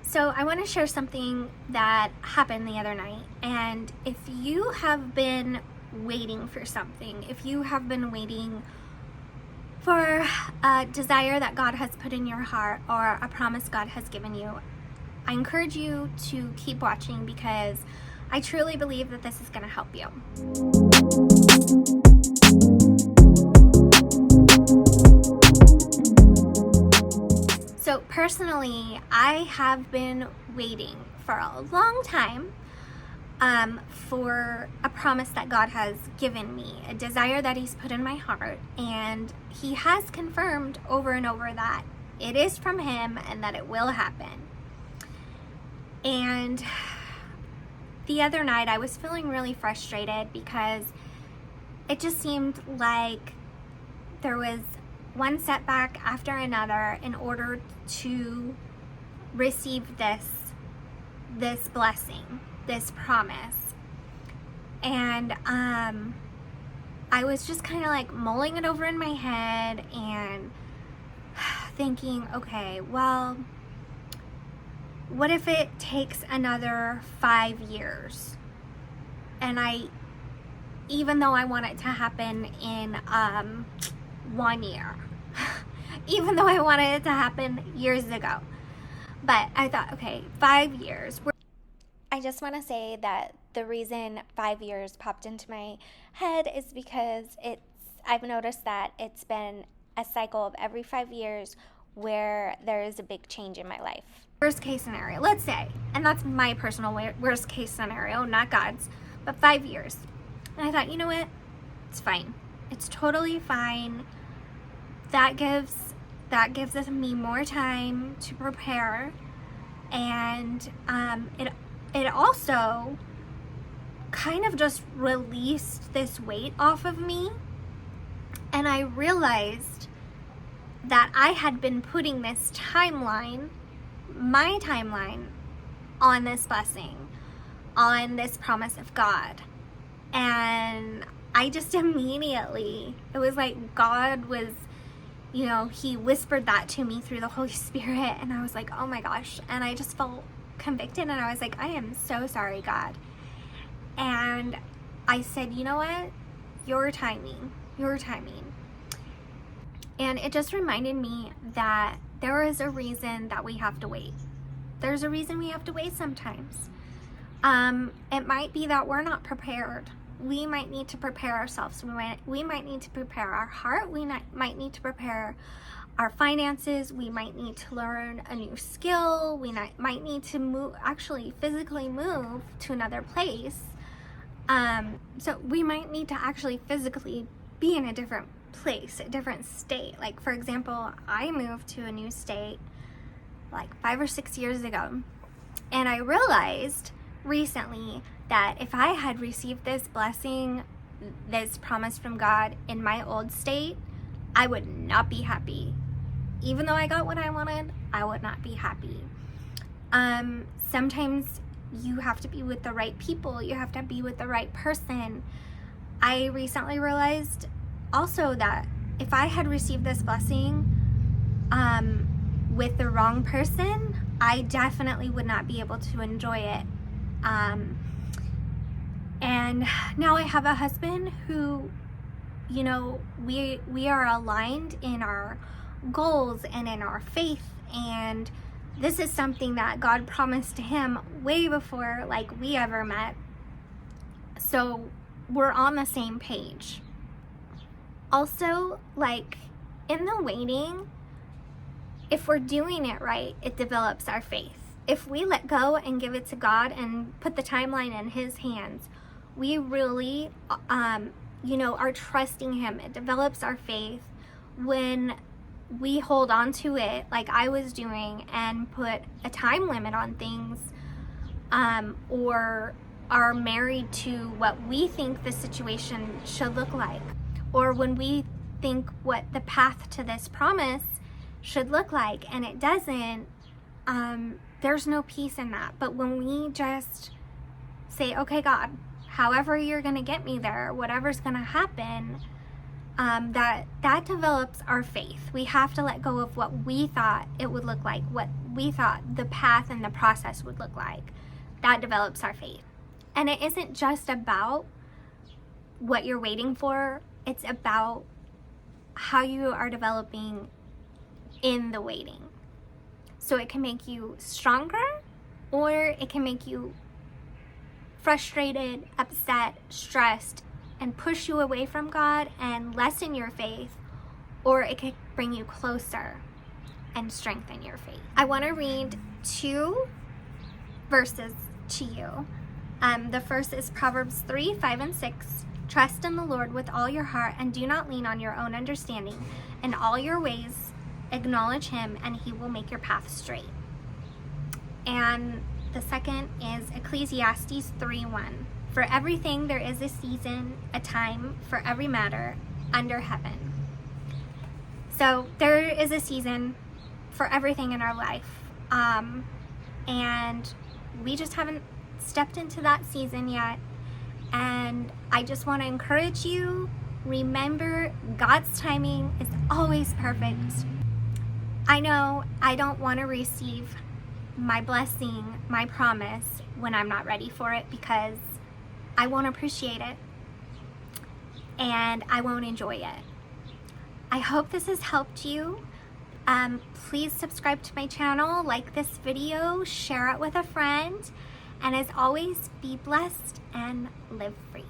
So I want to share something that happened the other night. And if you have been waiting for something, if you have been waiting for a desire that God has put in your heart or a promise God has given you, I encourage you to keep watching because I truly believe that this is going to help you. So personally, I have been waiting for a long time for a promise that God has given me, a desire that He's put in my heart, and He has confirmed over and over that it is from Him and that it will happen. And the other night I was feeling really frustrated because it just seemed like there was one setback after another in order to receive this blessing, this promise. And I was just kind of like mulling it over in my head and thinking, okay, well, what if it takes another 5 years? And even though I want it to happen in 1 year, even though I wanted it to happen years ago. But I thought, okay, 5 years. I just want to say that the reason 5 years popped into my head is because I've noticed that it's been a cycle of every 5 years where there is a big change in my life. Worst case scenario, let's say, and that's my personal worst case scenario, not God's, but 5 years. And I thought, you know what? It's fine. It's totally fine. That gives us me more time to prepare, and it also kind of just released this weight off of me, and I realized that I had been putting this timeline, my timeline, on this blessing, on this promise of God. And I just immediately, it was like God was, He whispered that to me through the Holy Spirit, and I was like, oh my gosh. And I just felt convicted, and I was like, I am so sorry, God. And I said, you know what? Your timing. And it just reminded me that there is a reason that we have to wait. There's a reason we have to wait sometimes. It might be that we're not prepared. We might need to prepare ourselves. We might need to prepare our heart. We might need to prepare our finances. We might need to learn a new skill. We might need to physically move to another place. So we might need to actually physically be in a different place, a different state. Like, for example, I moved to a new state like 5 or 6 years ago, and I realized recently that if I had received this blessing, this promise from God in my old state, I would not be happy. Even though I got what I wanted, I would not be happy. Sometimes you have to be with the right people. You have to be with the right person. I recently realized also that if I had received this blessing with the wrong person, I definitely would not be able to enjoy it. And now I have a husband who, we are aligned in our goals and in our faith, and this is something that God promised to him way before we ever met. So we're on the same page. Also, in the waiting, if we're doing it right, it develops our faith. If we let go and give it to God and put the timeline in His hands, we really, are trusting Him. It develops our faith when we hold on to it like I was doing and put a time limit on things, or are married to what we think the situation should look like, or when we think what the path to this promise should look like and it doesn't, there's no peace in that. But when we just say, okay, God, however you're going to get me there, whatever's going to happen, that develops our faith. We have to let go of what we thought it would look like, what we thought the path and the process would look like. That develops our faith. And it isn't just about what you're waiting for, it's about how you are developing in the waiting. So it can make you stronger, or it can make you frustrated, upset, stressed, and push you away from God and lessen your faith, or it could bring you closer and strengthen your faith. I want to read 2 verses to you. The first is Proverbs 3, 5, and 6. Trust in the Lord with all your heart and do not lean on your own understanding. In all your ways, acknowledge him and he will make your path straight. And the second is Ecclesiastes 3:1. For everything there is a season, a time for every matter under heaven. So there is a season for everything in our life. And we just haven't stepped into that season yet. And I just want to encourage you, remember God's timing is always perfect. I know I don't want to receive my blessing, my promise, when I'm not ready for it, because I won't appreciate it and I won't enjoy it. I hope this has helped you. Please subscribe to my channel, like this video, share it with a friend, and as always, be blessed and live free.